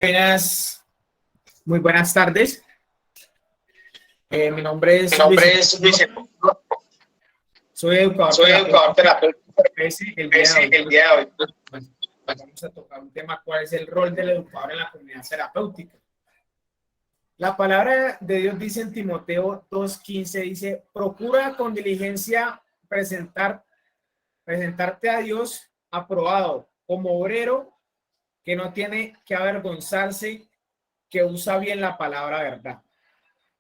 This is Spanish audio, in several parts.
Buenas, muy buenas tardes. Mi nombre Mi es Luis. nombre es Luis. Soy educador Soy educador terapéutico. terapéutico. El día de hoy, El día de hoy bueno, vamos a tocar un tema: ¿cuál es el rol del educador en la comunidad terapéutica? La palabra de Dios dice en Timoteo 2:15, dice: procura con diligencia presentarte a Dios aprobado como obrero que no tiene que avergonzarse, que usa bien la palabra verdad.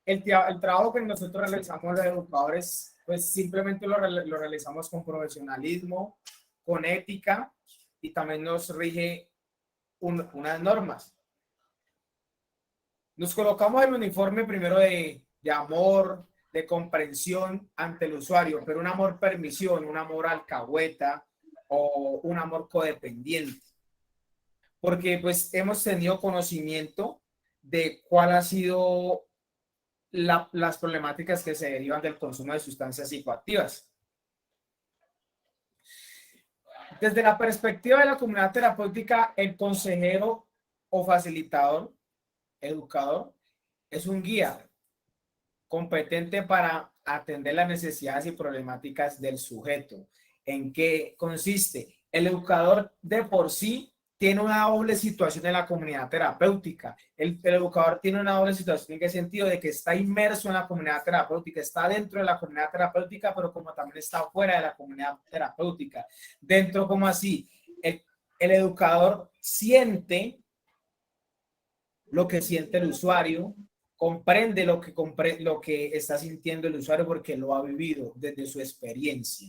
El trabajo que nosotros realizamos los educadores, pues simplemente lo realizamos con profesionalismo, con ética, y también nos rige unas normas. Nos colocamos el uniforme primero de amor, de comprensión ante el usuario, pero un amor permisión, un amor alcahueta o un amor codependiente, porque pues hemos tenido conocimiento de cuál ha sido las problemáticas que se derivan del consumo de sustancias psicoactivas. Desde la perspectiva de la comunidad terapéutica, el consejero o facilitador, educador, es un guía competente para atender las necesidades y problemáticas del sujeto. ¿En qué consiste? El educador de por sí tiene una doble situación en la comunidad terapéutica. El educador tiene una doble situación. ¿En qué sentido? De que está inmerso en la comunidad terapéutica, está dentro de la comunidad terapéutica, pero como también está fuera de la comunidad terapéutica. Dentro, como así, el educador siente lo que siente el usuario, comprende lo que está sintiendo el usuario porque lo ha vivido desde su experiencia.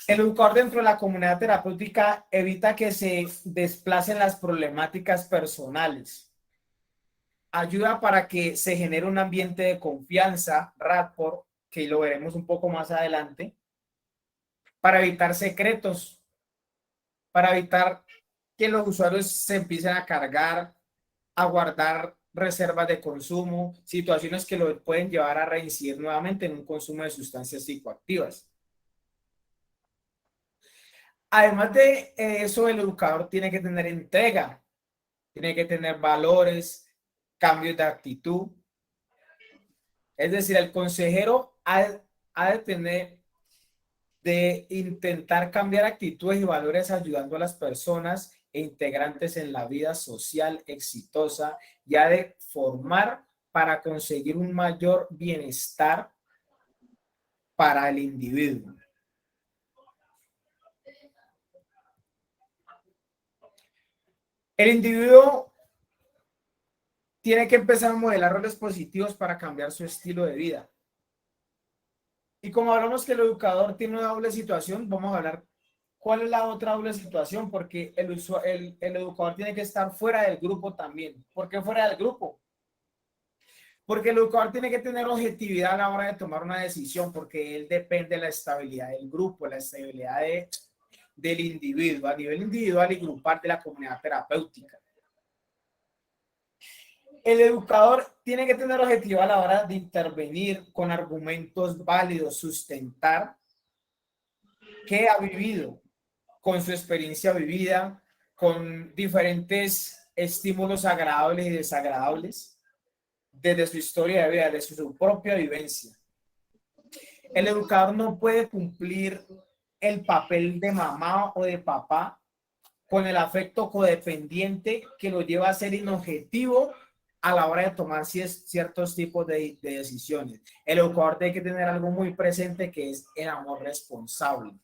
El educador dentro de la comunidad terapéutica evita que se desplacen las problemáticas personales. Ayuda para que se genere un ambiente de confianza, rapport, que lo veremos un poco más adelante, para evitar secretos, para evitar que los usuarios se empiecen a cargar, a guardar reservas de consumo, situaciones que lo pueden llevar a reincidir nuevamente en un consumo de sustancias psicoactivas. Además de eso, el educador tiene que tener entrega, tiene que tener valores, cambios de actitud. Es decir, el consejero ha de tener, de intentar cambiar actitudes y valores ayudando a las personas e integrantes en la vida social exitosa, y ha de formar para conseguir un mayor bienestar para el individuo. El individuo tiene que empezar a modelar roles positivos para cambiar su estilo de vida. Y como hablamos que el educador tiene una doble situación, vamos a hablar cuál es la otra doble situación, porque el educador tiene que estar fuera del grupo también. ¿Por qué fuera del grupo? Porque el educador tiene que tener objetividad a la hora de tomar una decisión, porque él depende de la estabilidad del grupo, la estabilidad del individuo, a nivel individual y grupal de la comunidad terapéutica. El educador tiene que tener objetivo a la hora de intervenir con argumentos válidos, sustentar qué ha vivido con su experiencia vivida, con diferentes estímulos agradables y desagradables, desde su historia de vida, desde su propia vivencia. El educador no puede cumplir el papel de mamá o de papá con el afecto codependiente que lo lleva a ser inobjetivo a la hora de tomar ciertos tipos de decisiones. El educador tiene que tener algo muy presente, que es el amor responsable.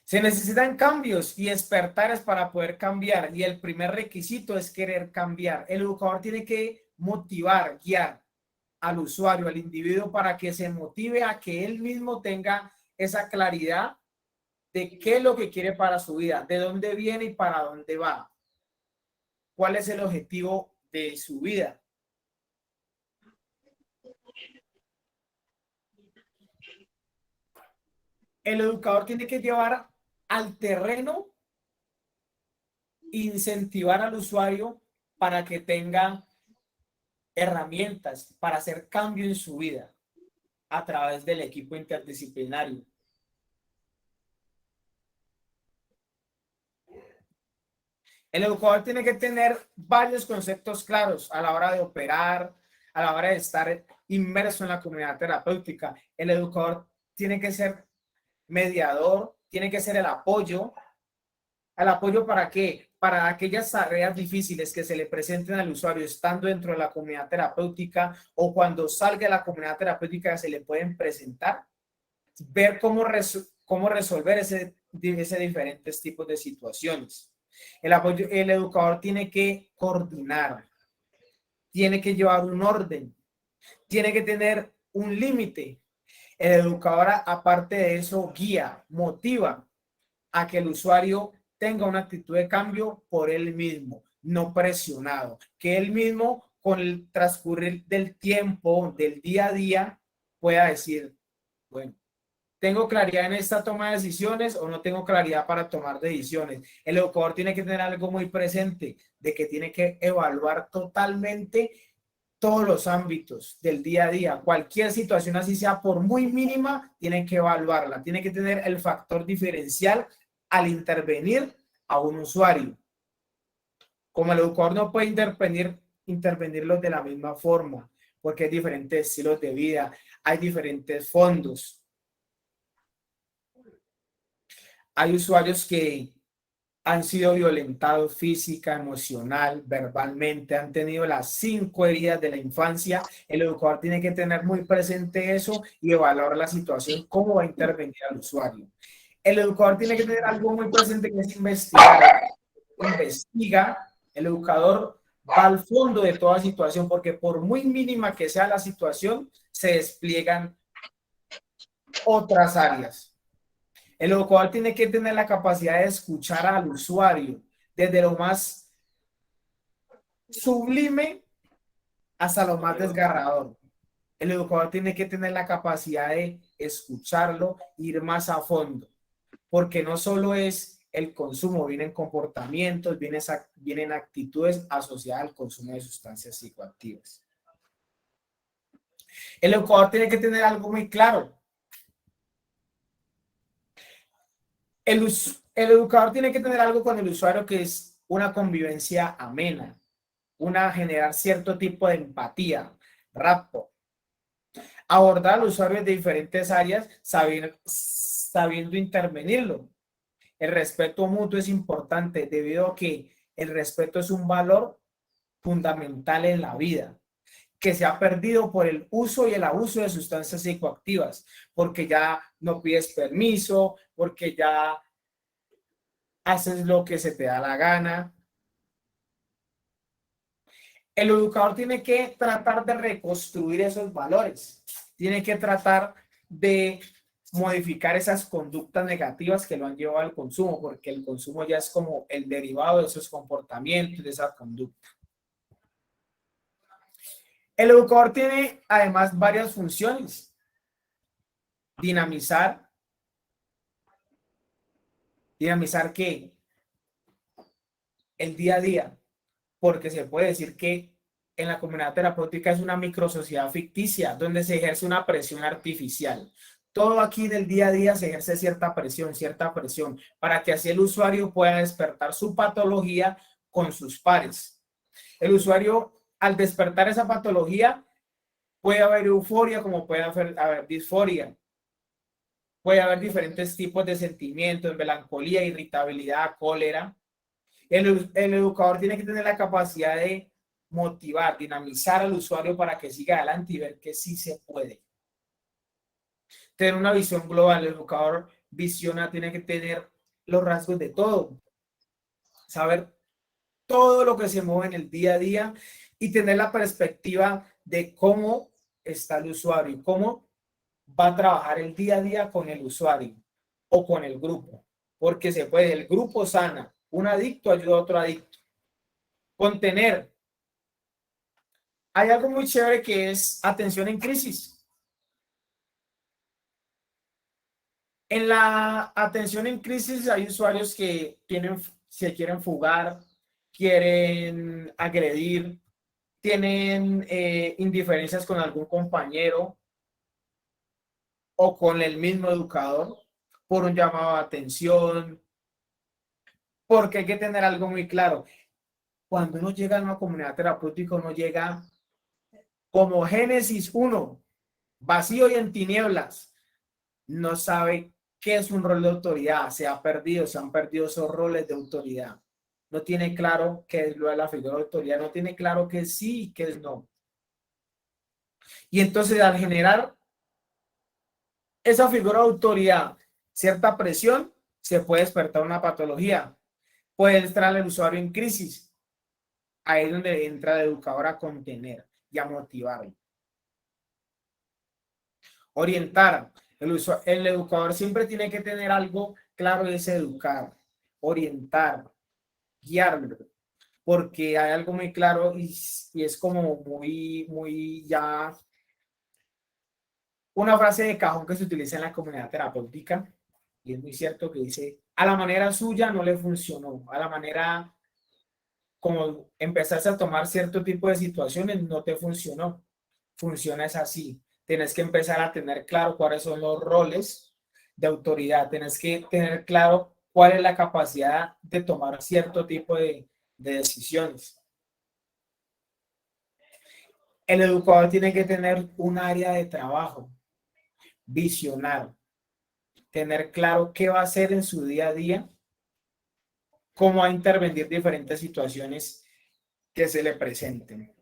Se necesitan cambios y despertares para poder cambiar, y el primer requisito es querer cambiar. El educador tiene que motivar, guiar al usuario, al individuo, para que se motive a que él mismo tenga esa claridad de qué es lo que quiere para su vida, de dónde viene y para dónde va, cuál es el objetivo de su vida. El educador tiene que llevar al terreno, incentivar al usuario para que tenga herramientas para hacer cambio en su vida a través del equipo interdisciplinario. El educador tiene que tener varios conceptos claros a la hora de operar, a la hora de estar inmerso en la comunidad terapéutica. El educador tiene que ser mediador, tiene que ser el apoyo. ¿El apoyo para qué? Para aquellas tareas difíciles que se le presenten al usuario estando dentro de la comunidad terapéutica o cuando salga de la comunidad terapéutica se le pueden presentar, ver cómo resolver ese diferentes tipos de situaciones. El educador tiene que coordinar, tiene que llevar un orden, tiene que tener un límite. El educador, aparte de eso, guía, motiva a que el usuario tenga una actitud de cambio por él mismo, no presionado, que él mismo con el transcurrir del tiempo, del día a día, pueda decir, bueno, ¿tengo claridad en esta toma de decisiones o no tengo claridad para tomar decisiones? El educador tiene que tener algo muy presente, de que tiene que evaluar totalmente todos los ámbitos del día a día. Cualquier situación, así sea por muy mínima, tiene que evaluarla. Tiene que tener el factor diferencial al intervenir a un usuario. Como el educador no puede intervenirlos de la misma forma, porque hay diferentes estilos de vida, hay diferentes fondos. Hay usuarios que han sido violentados física, emocional, verbalmente, han tenido las 5 heridas de la infancia. El educador tiene que tener muy presente eso y evaluar la situación, cómo va a intervenir al usuario. El educador tiene que tener algo muy presente que es investigar. Investiga, el educador va al fondo de toda situación, porque por muy mínima que sea la situación, se despliegan otras áreas. El educador tiene que tener la capacidad de escuchar al usuario, desde lo más sublime hasta lo más desgarrador. El educador tiene que tener la capacidad de escucharlo, ir más a fondo, porque no solo es el consumo, vienen comportamientos, vienen actitudes asociadas al consumo de sustancias psicoactivas. El educador tiene que tener algo muy claro. El educador tiene que tener algo con el usuario que es una convivencia amena, generar cierto tipo de empatía, rapport. Abordar al usuario de diferentes áreas sabiendo intervenirlo. El respeto mutuo es importante debido a que el respeto es un valor fundamental en la vida, que se ha perdido por el uso y el abuso de sustancias psicoactivas, porque ya no pides permiso, porque ya haces lo que se te da la gana. El educador tiene que tratar de reconstruir esos valores, tiene que tratar de modificar esas conductas negativas que lo han llevado al consumo, porque el consumo ya es como el derivado de esos comportamientos, de esa conducta. El educador tiene además varias funciones. Dinamizar ¿qué? El día a día, porque se puede decir que en la comunidad terapéutica es una microsociedad ficticia donde se ejerce una presión artificial. Todo aquí del día a día se ejerce cierta presión, para que así el usuario pueda despertar su patología con sus pares. El usuario, al despertar esa patología, puede haber euforia como puede haber disforia. Puede haber diferentes tipos de sentimientos, melancolía, irritabilidad, cólera. El educador tiene que tener la capacidad de motivar, dinamizar al usuario para que siga adelante y ver que sí se puede. Tener una visión global, el educador tiene que tener los rasgos de todo, saber todo lo que se mueve en el día a día y tener la perspectiva de cómo está el usuario y cómo va a trabajar el día a día con el usuario o con el grupo, porque se puede, el grupo sana, un adicto ayuda a otro adicto. Contener. Hay algo muy chévere que es atención en crisis. En la atención en crisis hay usuarios que se quieren fugar, quieren agredir, tienen indiferencias con algún compañero o con el mismo educador por un llamado de atención, Porque hay que tener algo muy claro. Cuando uno llega a una comunidad terapéutica, uno llega como Génesis 1, vacío y en tinieblas. No sabe qué es un rol de autoridad. Se han perdido esos roles de autoridad. No tiene claro qué es lo de la figura de autoridad. No tiene claro qué es sí y qué es no. Y entonces al generar esa figura de autoridad, cierta presión, se puede despertar una patología. Puede entrar el usuario en crisis. Ahí es donde entra el educador a contener y a motivarlo. Orientar. El educador siempre tiene que tener algo claro y es educar, orientar, guiarlo, porque hay algo muy claro y es como muy ya una frase de cajón que se utiliza en la comunidad terapéutica y es muy cierto que dice, a la manera suya no le funcionó, a la manera como empezaste a tomar cierto tipo de situaciones no te funcionó, funciona es así, tienes que empezar a tener claro cuáles son los roles de autoridad, tienes que tener claro cuál es la capacidad de tomar cierto tipo de decisiones. El educador tiene que tener un área de trabajo, visionar, tener claro qué va a hacer en su día a día, cómo va a intervenir diferentes situaciones que se le presenten.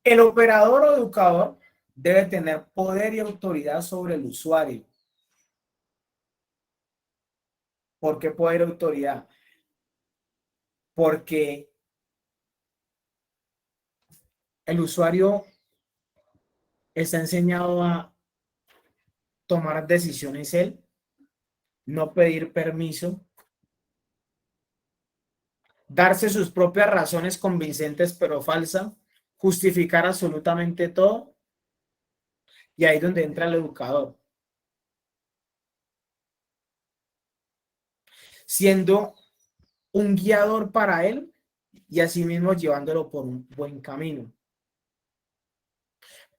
El operador o educador debe tener poder y autoridad sobre el usuario. ¿Por qué poder y autoridad? Porque el usuario está enseñado a tomar decisiones él, no pedir permiso, darse sus propias razones convincentes pero falsas, justificar absolutamente todo, y ahí es donde entra el educador. Siendo un guiador para él y asimismo llevándolo por un buen camino,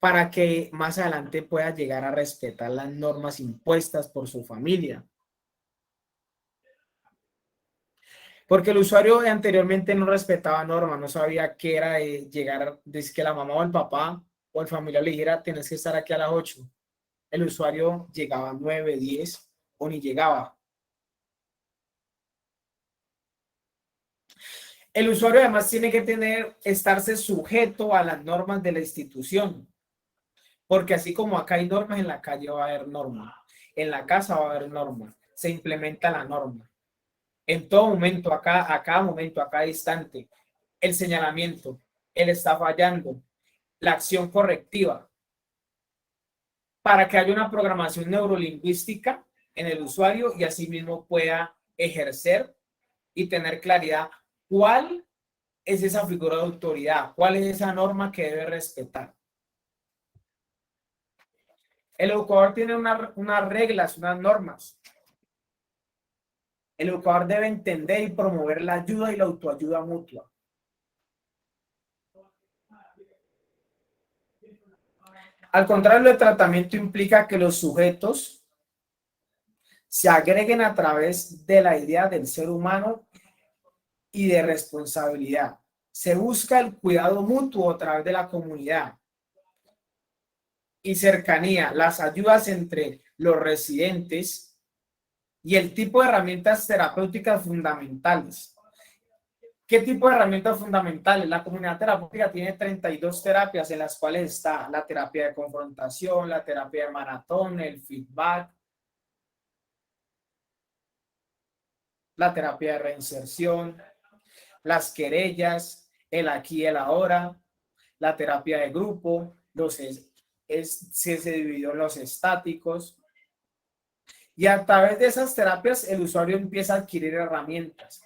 para que más adelante pueda llegar a respetar las normas impuestas por su familia. Porque el usuario anteriormente no respetaba normas, no sabía qué era llegar, desde que la mamá o el papá o el familiar le dijera, tienes que estar aquí a las 8. El usuario llegaba a 9, 10 o ni llegaba. El usuario además tiene que estarse sujeto a las normas de la institución, porque así como acá hay normas, en la calle va a haber normas, en la casa va a haber normas, se implementa la norma. En todo momento, a cada momento, a cada instante, el señalamiento, él está fallando, la acción correctiva, para que haya una programación neurolingüística en el usuario y asimismo pueda ejercer y tener claridad cuál es esa figura de autoridad, cuál es esa norma que debe respetar. El educador tiene unas reglas, unas normas. El educador debe entender y promover la ayuda y la autoayuda mutua. Al contrario, el tratamiento implica que los sujetos se agreguen a través de la idea del ser humano y de responsabilidad. Se busca el cuidado mutuo a través de la comunidad y cercanía, las ayudas entre los residentes y el tipo de herramientas terapéuticas fundamentales. ¿Qué tipo de herramientas fundamentales? La comunidad terapéutica tiene 32 terapias en las cuales está la terapia de confrontación, la terapia de maratón, el feedback, la terapia de reinserción, las querellas, el aquí y el ahora, la terapia de grupo, se dividió en los estáticos. Y a través de esas terapias el usuario empieza a adquirir herramientas.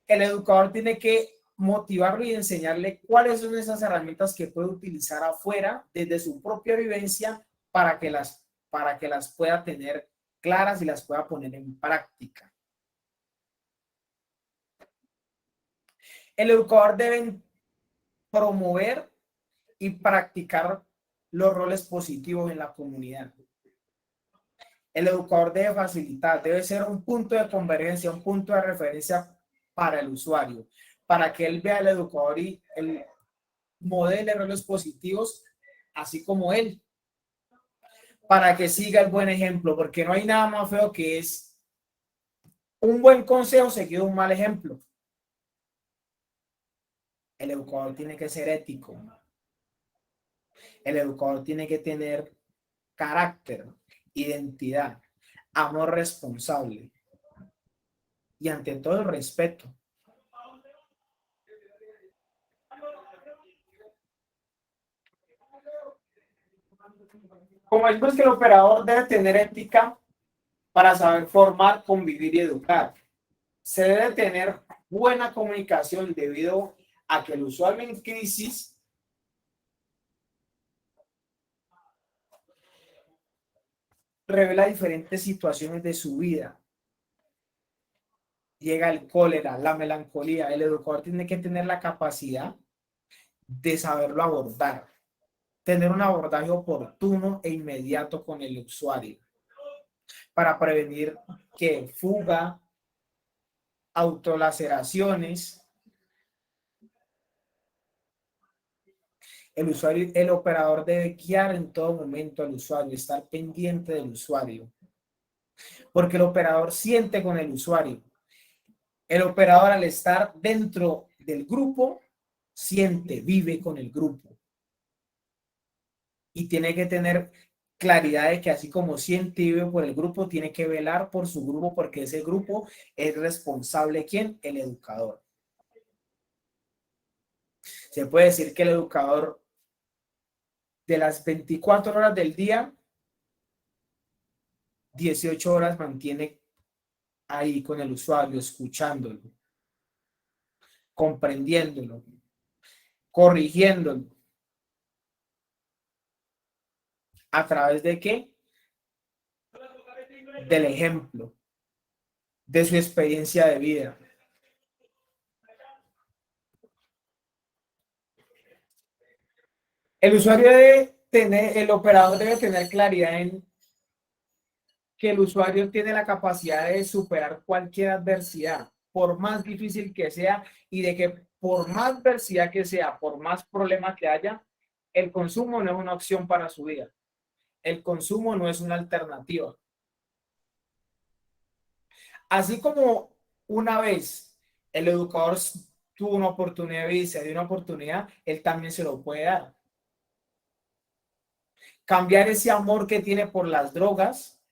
El educador tiene que motivarlo y enseñarle cuáles son esas herramientas que puede utilizar afuera desde su propia vivencia para que las pueda tener claras y las pueda poner en práctica. El educador debe promover y practicar los roles positivos en la comunidad. El educador debe facilitar, debe ser un punto de convergencia, un punto de referencia para el usuario, para que él vea al educador y el modele roles positivos, así como él, para que siga el buen ejemplo, porque no hay nada más feo que es un buen consejo seguido de un mal ejemplo. El educador tiene que ser ético. El educador tiene que tener carácter, identidad, amor responsable y ante todo el respeto. Como es que el operador debe tener ética para saber formar, convivir y educar. Se debe tener buena comunicación debido a que el usuario en crisis revela diferentes situaciones de su vida. Llega el cólera, la melancolía. El educador tiene que tener la capacidad de saberlo abordar, tener un abordaje oportuno e inmediato con el usuario para prevenir que fuga, autolaceraciones. El usuario, el operador debe guiar en todo momento al usuario, estar pendiente del usuario, porque el operador siente con el usuario. El operador al estar dentro del grupo, siente, vive con el grupo. Y tiene que tener claridad de que así como siente y vive por el grupo, tiene que velar por su grupo porque ese grupo es responsable, ¿quién? El educador. Se puede decir que el educador de las 24 horas del día, 18 horas mantiene ahí con el usuario, escuchándolo, comprendiéndolo, corrigiéndolo. ¿A través de qué? Del ejemplo, de su experiencia de vida. El usuario debe tener, el operador debe tener claridad en que el usuario tiene la capacidad de superar cualquier adversidad, por más difícil que sea, y de que por más adversidad que sea, por más problemas que haya, el consumo no es una opción para su vida. El consumo no es una alternativa. Así como una vez el educador tuvo una oportunidad y se dio una oportunidad, él también se lo puede dar. Cambiar ese amor que tiene por las drogas,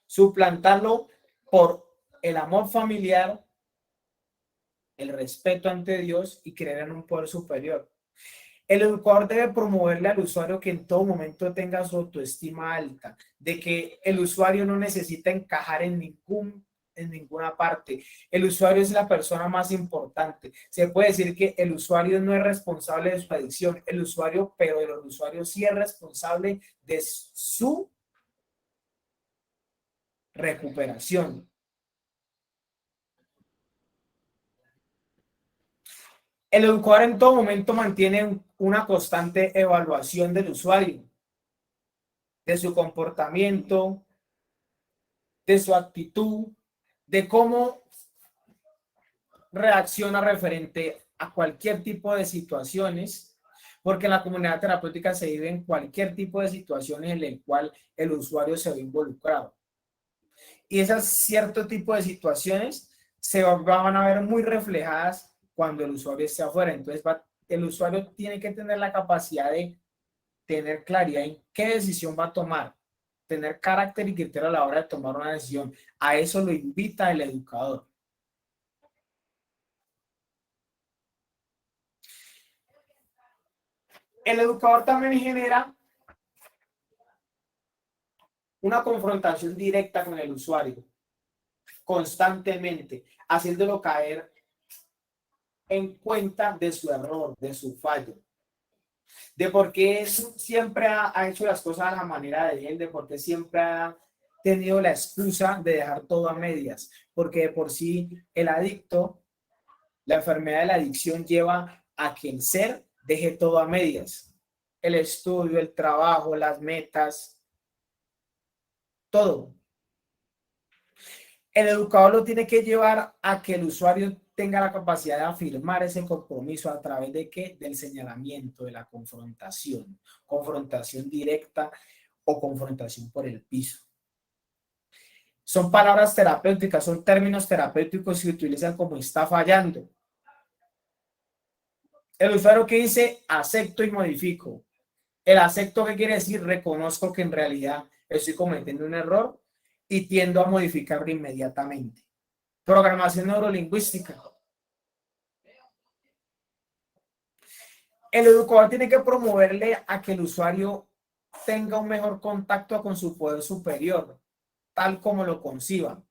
suplantarlo por el amor familiar, el respeto ante Dios y creer en un poder superior. El educador debe promoverle al usuario que en todo momento tenga su autoestima alta, de que el usuario no necesita encajar en ninguna parte. El usuario es la persona más importante. Se puede decir que el usuario no es responsable de su adicción, el usuario, pero el usuario sí es responsable de su recuperación. El educador en todo momento mantiene una constante evaluación del usuario, de su comportamiento, de su actitud, de cómo reacciona referente a cualquier tipo de situaciones, porque en la comunidad terapéutica se vive en cualquier tipo de situaciones en el cual el usuario se ve involucrado. Y esas cierto tipo de situaciones se van a ver muy reflejadas cuando el usuario esté afuera. Entonces el usuario tiene que tener la capacidad de tener claridad en qué decisión va a tomar, tener carácter y criterio a la hora de tomar una decisión. A eso lo invita el educador. El educador también genera una confrontación directa con el usuario, constantemente, haciéndolo caer en cuenta de su error, de su fallo, de por qué siempre ha hecho las cosas a la manera de él, de por qué siempre ha tenido la excusa de dejar todo a medias, porque de por sí el adicto, la enfermedad de la adicción lleva a que el ser deje todo a medias. el estudio, el trabajo, las metas, todo. El educador lo tiene que llevar a que el usuario tenga la capacidad de afirmar ese compromiso a través de qué? Del señalamiento, de la confrontación directa o confrontación por el piso. Son palabras terapéuticas, son términos terapéuticos que se utilizan como está fallando. El usuario que dice acepto y modifico. El acepto, ¿qué quiere decir? Reconozco que en realidad estoy cometiendo un error y tiendo a modificarlo inmediatamente. Programación neurolingüística. El educador tiene que promoverle a que el usuario tenga un mejor contacto con su poder superior, tal como lo conciba.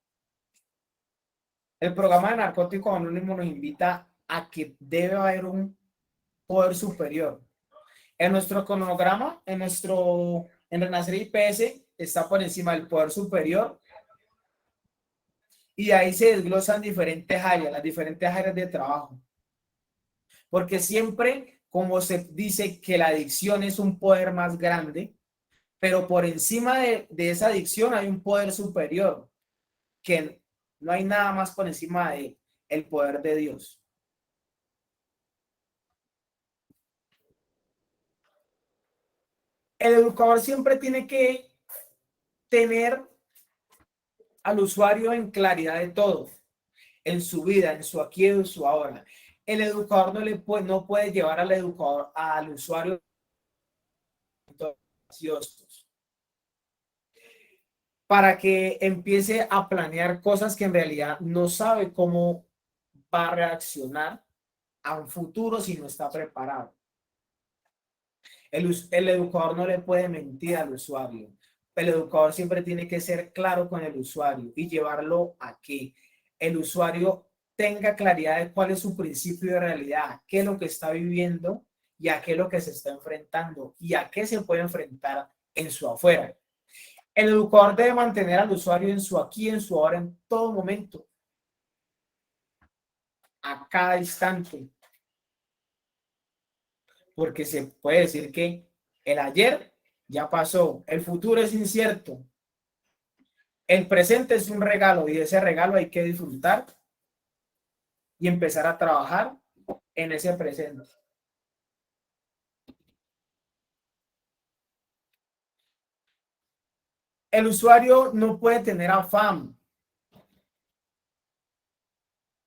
El programa de Narcóticos Anónimos nos invita a que debe haber un poder superior. En nuestro cronograma, en Renacer IPS, está por encima del poder superior y ahí se desglosan diferentes áreas, las diferentes áreas de trabajo. Porque siempre, como se dice que la adicción es un poder más grande, pero por encima de esa adicción hay un poder superior, que no hay nada más por encima de el poder de Dios. El educador siempre tiene que tener al usuario en claridad de todo, en su vida, en su aquí y en su ahora. El educador no puede llevar al usuario para que empiece a planear cosas que en realidad no sabe cómo va a reaccionar a un futuro si no está preparado. El educador no le puede mentir al usuario. El educador siempre tiene que ser claro con el usuario y llevarlo a que el usuario tenga claridad de cuál es su principio de realidad, qué es lo que está viviendo y a qué es lo que se está enfrentando y a qué se puede enfrentar en su afuera. El educador debe mantener al usuario en su aquí, en su ahora, en todo momento, a cada instante, porque se puede decir que el ayer ya pasó, el futuro es incierto, el presente es un regalo y de ese regalo hay que disfrutar y empezar a trabajar en ese presente. El usuario no puede tener afán.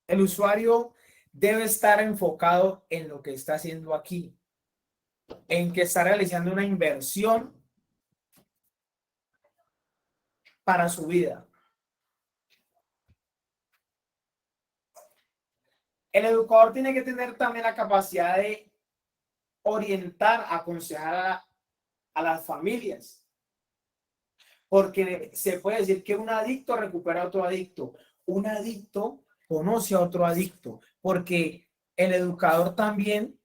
El usuario debe estar enfocado en lo que está haciendo aquí, en que está realizando una inversión para su vida. El educador tiene que tener también la capacidad de orientar, aconsejar a las familias, porque se puede decir que un adicto recupera a otro adicto, un adicto conoce a otro adicto, porque el educador también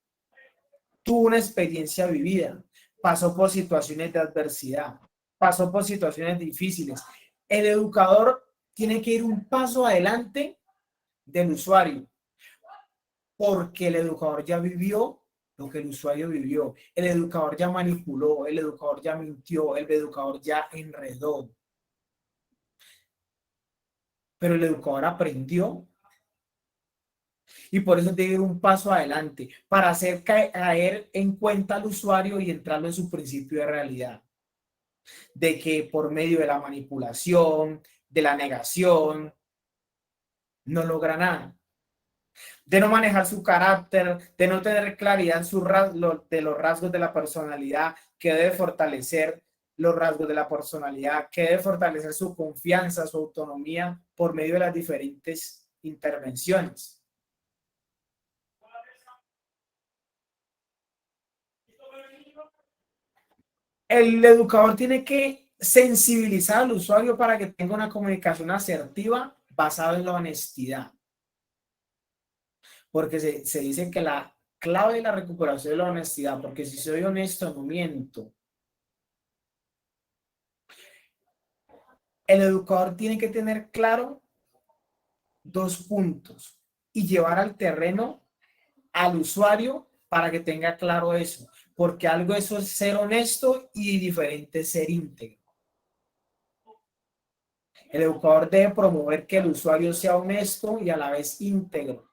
tuvo una experiencia vivida, pasó por situaciones de adversidad, pasó por situaciones difíciles. El educador tiene que ir un paso adelante del usuario, porque el educador ya vivió lo que el usuario vivió. El educador ya manipuló, el educador ya mintió, el educador ya enredó. Pero el educador aprendió y por eso debe ir un paso adelante para hacer caer en cuenta al usuario y entrarlo en su principio de realidad. De que por medio de la manipulación, de la negación, no logra nada. De no manejar su carácter, de no tener claridad en de los rasgos de la personalidad, que debe fortalecer los rasgos de la personalidad, que debe fortalecer su confianza, su autonomía por medio de las diferentes intervenciones. El educador tiene que sensibilizar al usuario para que tenga una comunicación asertiva basada en la honestidad. Porque se dice que la clave de la recuperación es la honestidad, porque si soy honesto, no miento. El educador tiene que tener claro dos puntos y llevar al terreno al usuario para que tenga claro eso. porque algo es ser honesto y diferente es ser íntegro. El educador debe promover que el usuario sea honesto y a la vez íntegro.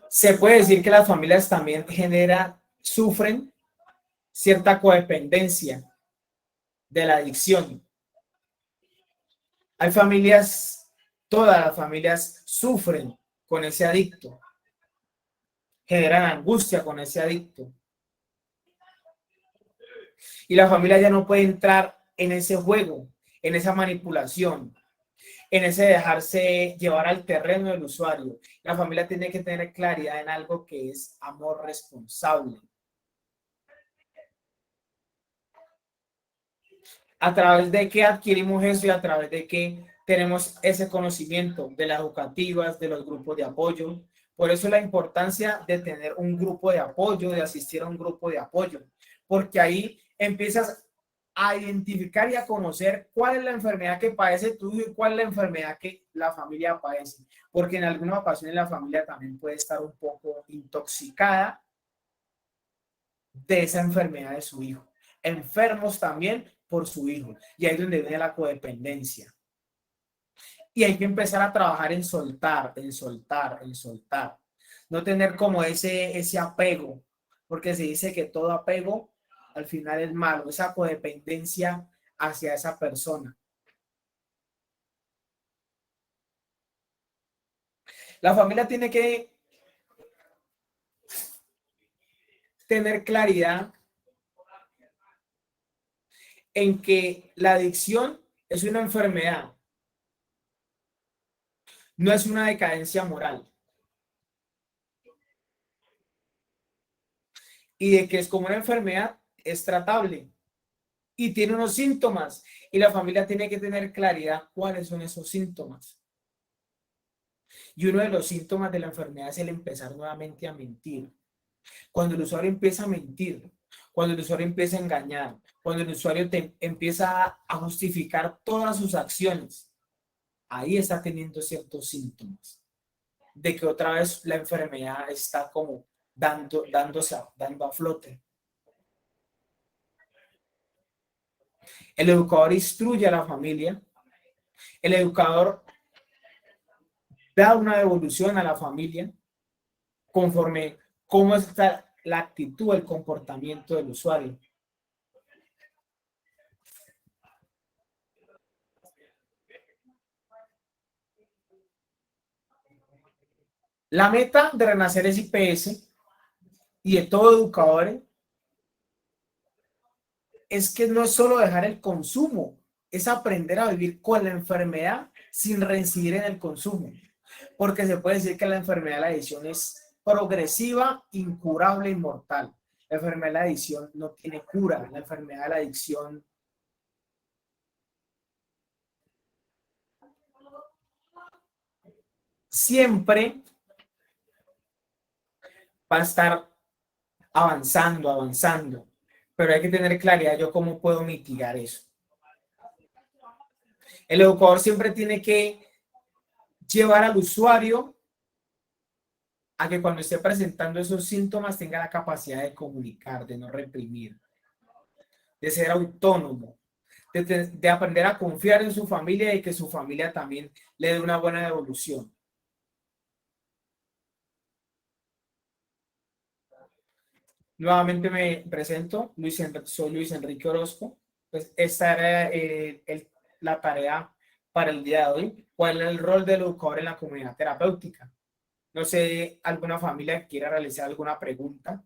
Se puede decir que las familias también sufren cierta codependencia de la adicción. Hay familias, todas las familias sufren con ese adicto, generan angustia con ese adicto. Y la familia ya no puede entrar en ese juego, en esa manipulación, en ese dejarse llevar al terreno del usuario. La familia tiene que tener claridad en algo que es amor responsable. ¿A través de qué adquirimos eso y a través de qué tenemos ese conocimiento de las educativas, de los grupos de apoyo? Por eso la importancia de tener un grupo de apoyo, de asistir a un grupo de apoyo, porque ahí empiezas a identificar y a conocer cuál es la enfermedad que padece tú y cuál es la enfermedad que la familia padece, porque en algunas ocasiones la familia también puede estar un poco intoxicada de esa enfermedad de su hijo, enfermos también por su hijo, y ahí es donde viene la codependencia. Y hay que empezar a trabajar en soltar, en soltar, en soltar. No tener como ese apego, porque se dice que todo apego al final es malo, esa codependencia hacia esa persona. La familia tiene que tener claridad en que la adicción es una enfermedad, no es una decadencia moral. Y de que es como una enfermedad, es tratable y tiene unos síntomas. Y la familia tiene que tener claridad cuáles son esos síntomas. Y uno de los síntomas de la enfermedad es el empezar nuevamente a mentir. Cuando el usuario empieza a mentir, cuando el usuario empieza a engañar, cuando el usuario empieza a justificar todas sus acciones, ahí está teniendo ciertos síntomas de que otra vez la enfermedad está como dando a flote. El educador instruye a la familia, el educador da una devolución a la familia conforme cómo está la actitud, el comportamiento del usuario. La meta de Renacer es IPS y de todo educador es que no es solo dejar el consumo, es aprender a vivir con la enfermedad sin reincidir en el consumo. Porque se puede decir que la enfermedad de la adicción es progresiva, incurable y mortal. La enfermedad de la adicción no tiene cura. La enfermedad de la adicción siempre va a estar avanzando, avanzando. Pero hay que tener claridad yo cómo puedo mitigar eso. El educador siempre tiene que llevar al usuario a que cuando esté presentando esos síntomas tenga la capacidad de comunicar, de no reprimir, de ser autónomo, de aprender a confiar en su familia y que su familia también le dé una buena devolución. Nuevamente me presento, soy Luis Enrique Orozco. Pues esta era la tarea para el día de hoy. ¿Cuál es el rol del educador en la comunidad terapéutica? No sé, alguna familia que quiera realizar alguna pregunta.